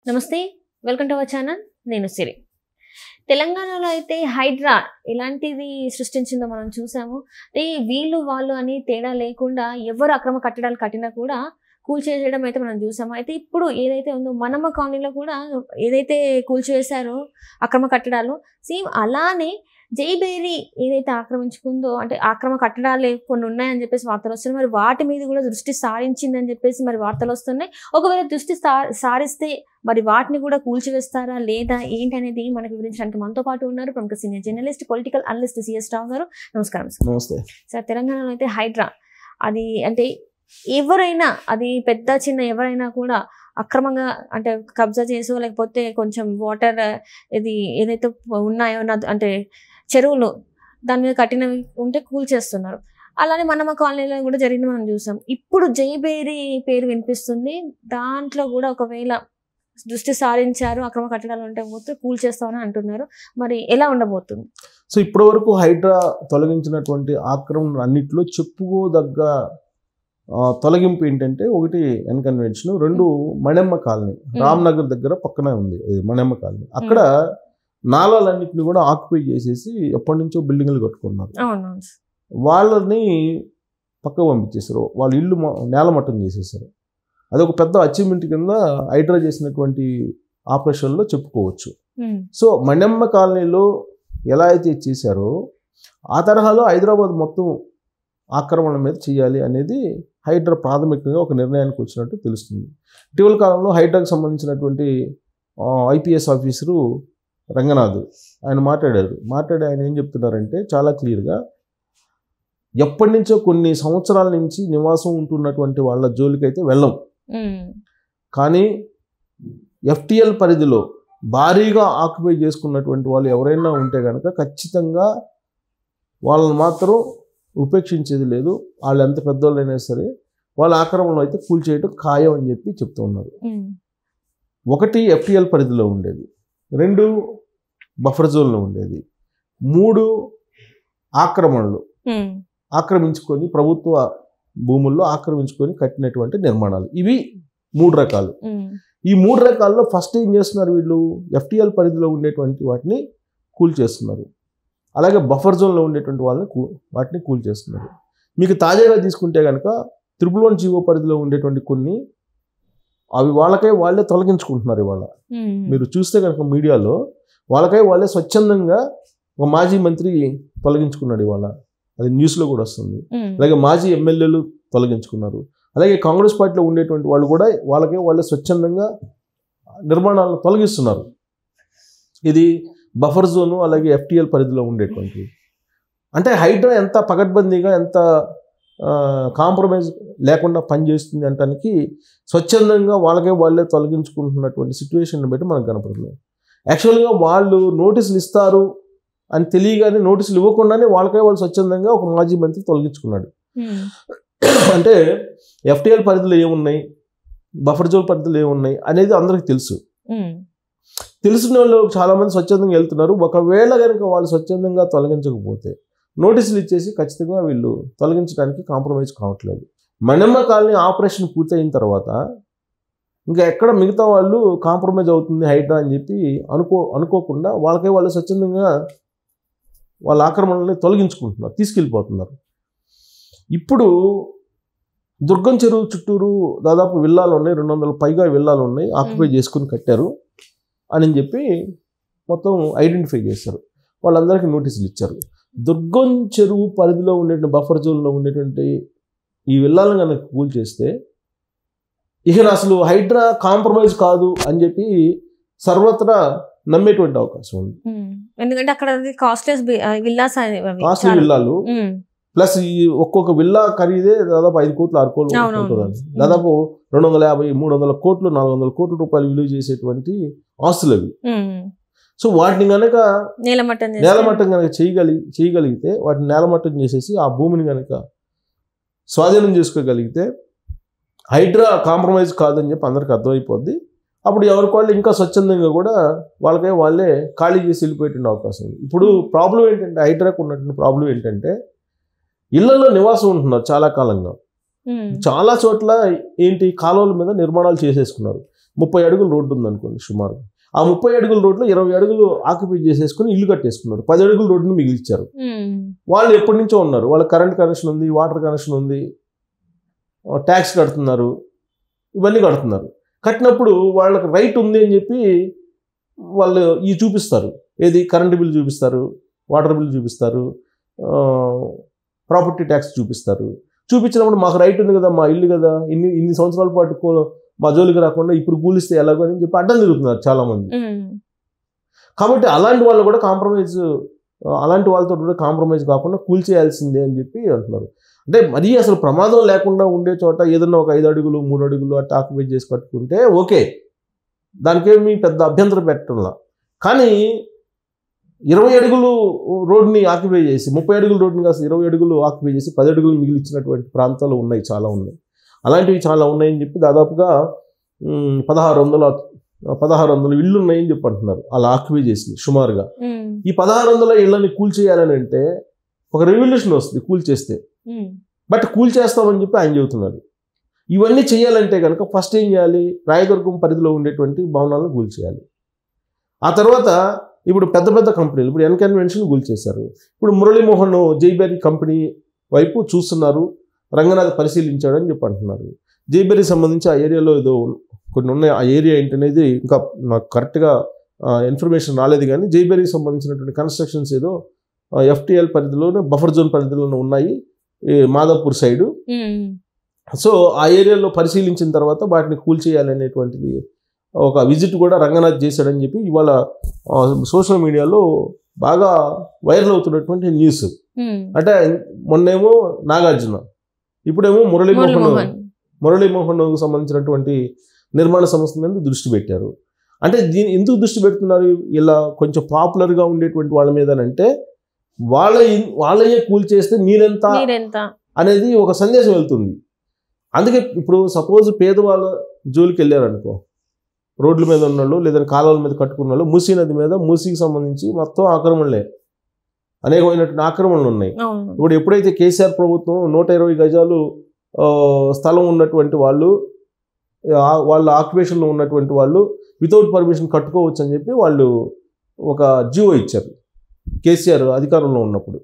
నమస్తే, welcome to our channel. నేను సిరి. తెలంగాణలో అయితే హైడ్రా ఎలాంటిది సృష్టించిందో మనం చూసాము. అంటే వీళ్ళు వాళ్ళు అని తేడా లేకుండా ఎవరు అక్రమ కట్టడాలు కట్టినా కూడా కూల్చేయడం అయితే మనం చూసాము. అయితే ఇప్పుడు ఏదైతే ఉందో మనమ్మ కాలనీలో కూడా ఏదైతే కూల్చివేశారో అక్రమ కట్టడాలు, సేమ్ అలానే జైబేరి ఏదైతే ఆక్రమించుకుందో, అంటే ఆక్రమ కట్టడాలు కొన్ని ఉన్నాయని చెప్పేసి వార్తలు వస్తున్నాయి. మరి వాటి మీద కూడా దృష్టి సారించిందని చెప్పేసి మరి వార్తలు వస్తున్నాయి. ఒకవేళ దృష్టి సారిస్తే మరి వాటిని కూడా కూల్చివేస్తారా లేదా ఏంటి అనేది మనకు వివరించడానికి మనతో పాటు ఉన్నారు ప్రముఖ senior journalist, political analyst CS Rao గారు. నమస్కారం సార్. నమస్తే సార్, తెలంగాణలో అయితే హైడ్రా అది అంటే ఎవరైనా, అది పెద్ద చిన్న ఎవరైనా కూడా అక్రమంగా అంటే కబ్జా చేసో లేకపోతే కొంచెం వాటర్ ఇది ఏదైతే ఉన్నాయో అంటే చెరువులు దాని మీద కట్టినవి ఉంటే కూల్చేస్తున్నారు. అలానే మనమ్మ కాలనీలో కూడా జరిగింది మనం చూసాం. ఇప్పుడు జైబేరి పేరు వినిపిస్తుంది. దాంట్లో కూడా ఒకవేళ దృష్టి సారించారు, అక్రమ కట్టడాలు ఉంటే పోతే కూల్చేస్తామని అంటున్నారు. మరి ఎలా ఉండబోతుంది? సో ఇప్పటి వరకు హైడ్రా తొలగించినటువంటి ఆక్రమణ అన్నిట్లో చెప్పుకోదగ్గ తొలగింపు ఏంటంటే, ఒకటి ఎన్కన్వెన్షన్, రెండు మణెమ్మ కాలనీ, రామ్నగర్ దగ్గర పక్కనే ఉంది మణెమ్మ కాలనీ. అక్కడ నాలాలన్నింటినీ కూడా ఆక్యుపై చేసేసి ఎప్పటి నుంచో బిల్డింగ్లు కట్టుకున్నారు. వాళ్ళని పక్క పంపించేశారు. వాళ్ళ ఇల్లు నేలమట్టం చేసేసారు. అదొక పెద్ద అచీవ్మెంట్ కింద హైడ్రా చేసినటువంటి ఆపరేషన్లో చెప్పుకోవచ్చు. సో మణెమ్మ కాలనీలో ఎలా అయితే చేశారో ఆ తరహాలో హైదరాబాద్ మొత్తం ఆక్రమణ మీద చేయాలి అనేది హైడ్రా ప్రాథమికంగా ఒక నిర్ణయానికి వచ్చినట్టు తెలుస్తుంది. ఇటీవల కాలంలో హైడ్రాకి సంబంధించినటువంటి ఐపీఎస్ ఆఫీసరు రంగనాథ్ ఆయన మాట్లాడి ఆయన ఏం చెప్తున్నారంటే, చాలా క్లియర్గా ఎప్పటి నుంచో కొన్ని సంవత్సరాల నుంచి నివాసం ఉంటున్నటువంటి వాళ్ళ జోలికైతే వెళ్ళం, కానీ ఎఫ్టీఎల్ పరిధిలో భారీగా ఆక్యుపై చేసుకున్నటువంటి వాళ్ళు ఎవరైనా ఉంటే కనుక ఖచ్చితంగా వాళ్ళని మాత్రం ఉపేక్షించేది లేదు. వాళ్ళు ఎంత పెద్దవాళ్ళైనా సరే వాళ్ళ ఆక్రమణలో అయితే కూల్చేయటం ఖాయం అని చెప్పి చెప్తూ ఉన్నారు. ఒకటి ఎఫ్టీఎల్ పరిధిలో ఉండేది, రెండు బఫర్ జోన్లో ఉండేది, మూడు ఆక్రమణలు ఆక్రమించుకొని ప్రభుత్వ భూముల్లో ఆక్రమించుకొని కట్టినటువంటి నిర్మాణాలు. ఇవి మూడు రకాలు. ఈ మూడు రకాల్లో ఫస్ట్ ఏం చేస్తున్నారు వీళ్ళు, ఎఫ్టీఎల్ పరిధిలో ఉండేటువంటి వాటిని కూల్చేస్తున్నారు. అలాగే బఫర్ జోన్లో ఉండేటువంటి వాటిని కూల్చేస్తున్నారు. మీకు తాజాగా తీసుకుంటే కనుక 111 జీవో పరిధిలో ఉండేటువంటి కొన్ని అవి వాళ్ళే తొలగించుకుంటున్నారు. ఇవాళ మీరు చూస్తే కనుక మీడియాలో వాళ్ళే స్వచ్ఛందంగా ఒక మాజీ మంత్రి తొలగించుకున్నాడు. ఇవాళ అది న్యూస్లో కూడా వస్తుంది. అలాగే మాజీ ఎమ్మెల్యేలు తొలగించుకున్నారు. అలాగే కాంగ్రెస్ పార్టీలో ఉండేటువంటి వాళ్ళు కూడా వాళ్ళే స్వచ్ఛందంగా నిర్మాణాలను తొలగిస్తున్నారు. ఇది బఫర్ జోను అలాగే ఎఫ్టీఎల్ పరిధిలో ఉండేటువంటి. అంటే హైడ్రా ఎంత పకడ్బందీగా, ఎంత కాంప్రమైజ్ లేకుండా పనిచేస్తుంది అంటానికి స్వచ్ఛందంగా వాళ్ళే తొలగించుకుంటున్నటువంటి సిచ్యువేషన్ బట్టి మనకు కనపడలేదు. యాక్చువల్గా వాళ్ళు నోటీసులు ఇస్తారు అని తెలియగానే నోటీసులు ఇవ్వకుండానే వాళ్ళు స్వచ్ఛందంగా ఒక మాజీ మంత్రి తొలగించుకున్నాడు. అంటే ఎఫ్టీఎల్ పరిధిలో ఏమున్నాయి, బఫర్ జోన్ పరిధిలో ఏమున్నాయి అనేది అందరికీ తెలుసు. తెలిసిన వాళ్ళు చాలామంది స్వచ్ఛందంగా వెళ్తున్నారు. ఒకవేళ కనుక వాళ్ళు స్వచ్ఛందంగా తొలగించకపోతే నోటీసులు ఇచ్చేసి ఖచ్చితంగా వీళ్ళు తొలగించడానికి కాంప్రమైజ్ కావట్లేదు. మణెమ్మ కాలనీ ఆపరేషన్ పూర్తయిన తర్వాత ఇంకా ఎక్కడ మిగతా వాళ్ళు కాంప్రమైజ్ అవుతుంది హైడ్రా అని చెప్పి అనుకోకుండా వాళ్ళు స్వచ్ఛందంగా వాళ్ళ ఆక్రమణని తొలగించుకుంటున్నారు, తీసుకెళ్ళిపోతున్నారు. ఇప్పుడు దుర్గం చెరువు చుట్టూరు దాదాపు విల్లాలు ఉన్నాయి, 200 పైగా విల్లాలు ఉన్నాయి, ఆక్యుపై చేసుకుని కట్టారు అని చెప్పి మొత్తం ఐడెంటిఫై చేశారు. వాళ్ళందరికీ నోటీసులు ఇచ్చారు. దుర్గం చెరువు పరిధిలో ఉండేటువంటి బఫర్ జోన్లో ఉండేటువంటి ఈ విల్లాలను కనుక కూల్చేస్తే ఇక అసలు హైడ్రా కాంప్రమైజ్ కాదు అని చెప్పి సర్వత్రా నమ్మేటువంటి అవకాశం ఉంది. ఎందుకంటే అక్కడ కాస్ట్లీ విల్లాలు ప్లస్ ఈ ఒక్కొక్క విల్లా ఖరీదే దాదాపు 5 కోట్లు 6 కోట్లు ఉంటుందండి. దాదాపు 250, 300 కోట్లు 400 కోట్ల రూపాయలు విలువ చేసేటువంటి ఆస్తులు అవి. సో వాటిని కనుక నేలమట్టం కనుక చేయగలిగితే, వాటిని నేలమట్టం చేసేసి ఆ భూమిని కనుక స్వాధీనం చేసుకోగలిగితే హైడ్రా కాంప్రమైజ్ కాదని చెప్పి అందరికి అర్థమైపోద్ది. అప్పుడు ఎవరికి వాళ్ళు ఇంకా స్వచ్ఛందంగా కూడా వాళ్ళే ఖాళీ చేసి వెళ్ళిపోయేటువంటి అవకాశం ఉంది. ఇప్పుడు ప్రాబ్లం ఏంటంటే, హైడ్రాకు ఉన్నటువంటి ప్రాబ్లం ఏంటంటే, ఇళ్లలో నివాసం ఉంటున్నారు చాలా కాలంగా. చాలా చోట్ల ఏంటి కాలువల మీద నిర్మాణాలు చేసేసుకున్నారు. 30 అడుగుల రోడ్డు ఉందనుకోండి సుమారు. ఆ 30 అడుగుల రోడ్లో 20 అడుగులు ఆక్యుపై చేసేసుకుని ఇల్లు కట్టేసుకున్నారు. 10 అడుగుల రోడ్డుని మిగిలిచ్చారు. వాళ్ళు ఎప్పటి నుంచో ఉన్నారు, వాళ్ళ కరెంట్ కనెక్షన్ ఉంది, వాటర్ కనెక్షన్ ఉంది, ట్యాక్స్ కడుతున్నారు, ఇవన్నీ కడుతున్నారు. కట్టినప్పుడు వాళ్ళకి రైట్ ఉంది అని చెప్పి వాళ్ళు చూపిస్తారు. ఏది? కరెంటు బిల్ చూపిస్తారు, వాటర్ బిల్ చూపిస్తారు, ప్రాపర్టీ ట్యాక్స్ చూపిస్తారు. చూపించినప్పుడు మాకు రైట్ ఉంది కదా, మా ఇల్లు కదా, ఇన్ని సంవత్సరాల పాటు మా జోలికి రాకుండా ఇప్పుడు కూలిస్తే ఎలాగో అని చెప్పి అడ్డం తిరుగుతున్నారు చాలామంది. కాబట్టి అలాంటి వాళ్ళు కూడా అలాంటి వాళ్ళతో కూడా కాంప్రమైజ్ కాకుండా కూల్చేయాల్సిందే అని చెప్పి అంటున్నారు. అంటే మరీ అసలు ప్రమాదం లేకుండా ఉండే చోట ఏదన్నా ఒక 5 అడుగులు 3 అడుగులు అట్లా ఆక్యుపై చేసి కట్టుకుంటే ఓకే, దానికేమీ పెద్ద అభ్యంతరం పెట్టడంలా. కానీ 20 అడుగులు రోడ్ని ఆక్యుపై చేసి 30 అడుగుల రోడ్ని కాస్త 20 అడుగులు ఆక్యుపై చేసి 10 అడుగులు మిగిలిచ్చినటువంటి ప్రాంతాలు ఉన్నాయి, చాలా ఉన్నాయి. అలాంటివి చాలా ఉన్నాయని చెప్పి దాదాపుగా 1600 ఇళ్ళు ఉన్నాయని చెప్పి అంటున్నారు అలా ఆక్యుపై చేసి సుమారుగా. ఈ 1600 ఇళ్ళని కూల్చేయాలని అంటే ఒక రెవల్యూషన్ వస్తుంది కూల్చేస్తే. బట్ కూల్చేస్తామని చెప్పి ఆయన చెబుతున్నారు. ఇవన్నీ చేయాలంటే కనుక ఫస్ట్ ఏం చేయాలి? రాయదుర్గం పరిధిలో ఉండేటువంటి భవనాలను కూల్చేయాలి. ఆ తర్వాత ఇప్పుడు పెద్ద పెద్ద కంపెనీలు, ఇప్పుడు ఎన్కన్వెన్షన్ కూల్చేశారు. ఇప్పుడు మురళీమోహన్ జైబెర్రీ కంపెనీ వైపు చూస్తున్నారు, రంగనాథ్ పరిశీలించాడని చెప్పి అంటున్నారు. జైబెర్రీకి సంబంధించి ఆ ఏరియాలో ఏదో కొన్ని ఉన్నాయి. ఆ ఏరియా ఏంటనేది ఇంకా నాకు కరెక్ట్గా ఇన్ఫర్మేషన్ రాలేదు. కానీ జైబెర్రీకి సంబంధించినటువంటి కన్స్ట్రక్షన్స్ ఏదో FTL పరిధిలోనే, బఫర్ జోన్ పరిధిలోనే ఉన్నాయి, మాదాపూర్ సైడు. సో ఆ ఏరియాలో పరిశీలించిన తర్వాత వాటిని కూల్చేయాలనేటువంటిది ఒక విజిట్ కూడా రంగనాథ్ చేశాడని చెప్పి ఇవాళ సోషల్ మీడియాలో బాగా వైరల్ అవుతున్నటువంటి న్యూస్. అంటే మొన్నేమో నాగార్జున, ఇప్పుడేమో మురళీమోహన్ సంబంధించినటువంటి నిర్మాణ సంస్థ మీద దృష్టి పెట్టారు. అంటే ఎందుకు దృష్టి పెడుతున్నారు? ఇలా కొంచెం పాపులర్గా ఉండేటువంటి వాళ్ళ మీద అంటే వాళ్ళయే కూల్చేస్తే మీరెంత అనేది ఒక సందేశం వెళ్తుంది. అందుకే ఇప్పుడు సపోజ్ పేదవాళ్ళ జోలికి వెళ్ళారనుకో, రోడ్ల మీద ఉన్నాళ్ళు లేదంటే కాలువల మీద కట్టుకున్న వాళ్ళు, మూసీ నది మీద, మూసీకి సంబంధించి మొత్తం ఆక్రమణలే, అనేకమైనటువంటి ఆక్రమణలు ఉన్నాయి. ఇప్పుడు ఎప్పుడైతే కేసీఆర్ ప్రభుత్వం 120 గజాలు స్థలం ఉన్నటువంటి వాళ్ళు, వాళ్ళ ఆక్యుపేషన్లో ఉన్నటువంటి వాళ్ళు వితౌట్ పర్మిషన్ కట్టుకోవచ్చు అని చెప్పి వాళ్ళు ఒక జియో ఇచ్చారు కేసీఆర్ అధికారంలో ఉన్నప్పుడు.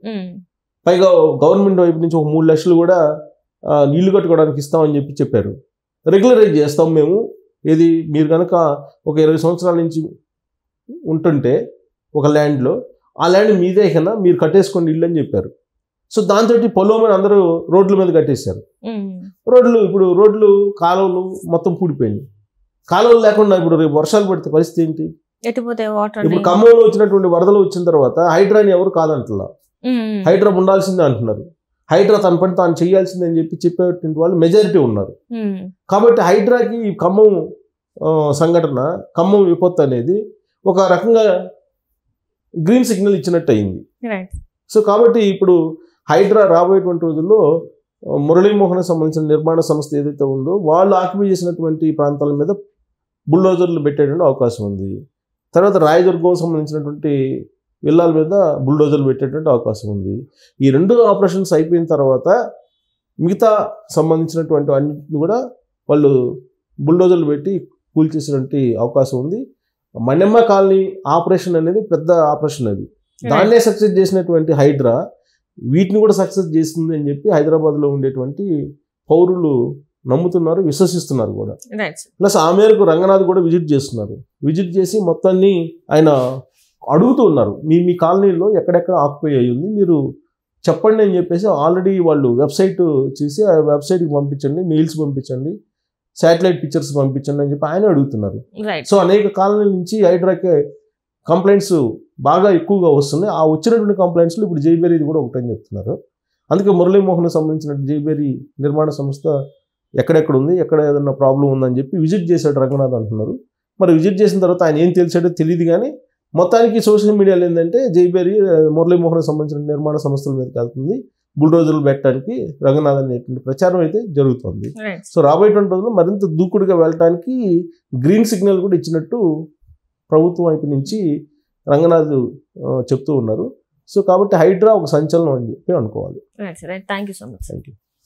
పైగా గవర్నమెంట్ వైపు నుంచి ఒక 3 లక్షలు కూడా ఇల్లు కట్టుకోవడానికి ఇస్తామని చెప్పి చెప్పారు. రెగ్యులరైజ్ చేస్తాం మేము, ఏది మీరు కనుక ఒక 20 సంవత్సరాల నుంచి ఉంటుంటే ఒక ల్యాండ్లో, ఆ ల్యాండ్ మీదే కన్నా మీరు కట్టేసుకోండి ఇల్లు అని చెప్పారు. సో దాంతో పొలమని అందరూ రోడ్ల మీద కట్టేశారు. ఇప్పుడు రోడ్లు కాలువలు మొత్తం పూడిపోయినాయి. కాలువలు లేకుండా ఇప్పుడు రేపు వర్షాలు పడితే పరిస్థితి ఏంటి? ఇప్పుడు ఖమ్మంలో వచ్చినటువంటి వరదలు వచ్చిన తర్వాత హైడ్రాని ఎవరు కాదంటున్నా, హైడ్రా ఉండాల్సిందే అంటున్నారు. హైడ్రా తన పని తాను చేయాల్సిందే అని చెప్పేటువంటి వాళ్ళు మెజారిటీ ఉన్నారు. కాబట్టి హైడ్రాకి ఈ ఖమ్మం సంఘటన, ఖమ్మం విపత్తు అనేది ఒక రకంగా గ్రీన్ సిగ్నల్ ఇచ్చినట్టు అయింది. సో కాబట్టి ఇప్పుడు హైడ్రా రాబోయేటువంటి రోజుల్లో మురళీమోహన్ సంబంధించిన నిర్మాణ సంస్థ ఏదైతే ఉందో వాళ్ళు ఆక్యుపై చేసినటువంటి ప్రాంతాల మీద బుల్డోజర్లు పెట్టేటువంటి అవకాశం ఉంది. తర్వాత రాయదుర్గం సంబంధించినటువంటి విల్లాల మీద బుల్డోజర్లు పెట్టేటువంటి అవకాశం ఉంది. ఈ 2 ఆపరేషన్స్ అయిపోయిన తర్వాత మిగతా సంబంధించినటువంటి అన్నింటిని కూడా వాళ్ళు బుల్డోజర్లు పెట్టి కూల్చేసినటువంటి అవకాశం ఉంది. మణెమ్మ కాలనీ ఆపరేషన్ అనేది పెద్ద ఆపరేషన్, అది దాన్నే సక్సెస్ చేసినటువంటి హైడ్రా వీటిని కూడా సక్సెస్ చేస్తుంది అని చెప్పి హైదరాబాద్లో ఉండేటువంటి పౌరులు నమ్ముతున్నారు, విశ్వసిస్తున్నారు కూడా. ప్లస్ ఆ మేరకు రంగనాథ్ కూడా విజిట్ చేస్తున్నారు. విజిట్ చేసి మొత్తాన్ని ఆయన అడుగుతూ ఉన్నారు, మీ కాలనీలో ఎక్కడెక్కడ ఆక్యుపై అయ్యింది మీరు చెప్పండి అని చెప్పేసి ఆల్రెడీ వాళ్ళు వెబ్సైట్ చేసి ఆ వెబ్సైట్కి పంపించండి, మెయిల్స్ పంపించండి, శాటిలైట్ పిక్చర్స్ పంపించండి అని చెప్పి ఆయన అడుగుతున్నారు. సో అనేక కాలనీల నుంచి హైడ్రాకి కంప్లైంట్స్ బాగా ఎక్కువగా వస్తున్నాయి. ఆ వచ్చినటువంటి కంప్లైంట్స్లో ఇప్పుడు జైబెర్రీది కూడా ఒకటని చెప్తున్నారు. అందుకే మురళీమోహన్ సంబంధించిన జైబెర్రీ నిర్మాణ సంస్థ ఎక్కడెక్కడ ఉంది, ఎక్కడ ఏదన్నా ప్రాబ్లం ఉందని చెప్పి విజిట్ చేశాడు రంగనాథ్ అంటున్నారు. మరి విజిట్ చేసిన తర్వాత ఆయన ఏం తెలిసాడో తెలియదు. కానీ మొత్తానికి సోషల్ మీడియాలో ఏంటంటే జైబెర్రీ మురళీమోహన్ సంబంధించిన నిర్మాణ సంస్థల మీదకి వెళ్తుంది, బుల్డోజర్లు పెట్టడానికి రంగనాథ్ అనేటువంటి ప్రచారం అయితే జరుగుతుంది. సో రాబోయేటువంటి రోజుల్లో మరింత దూకుడుగా వెళ్ళడానికి గ్రీన్ సిగ్నల్ కూడా ఇచ్చినట్టు ప్రభుత్వం వైపు నుంచి రంగనాథ్ చెప్తూ ఉన్నారు. సో కాబట్టి హైడ్రా ఒక సంచలనం అని చెప్పి అనుకోవాలి. Thank you so much. Thank you.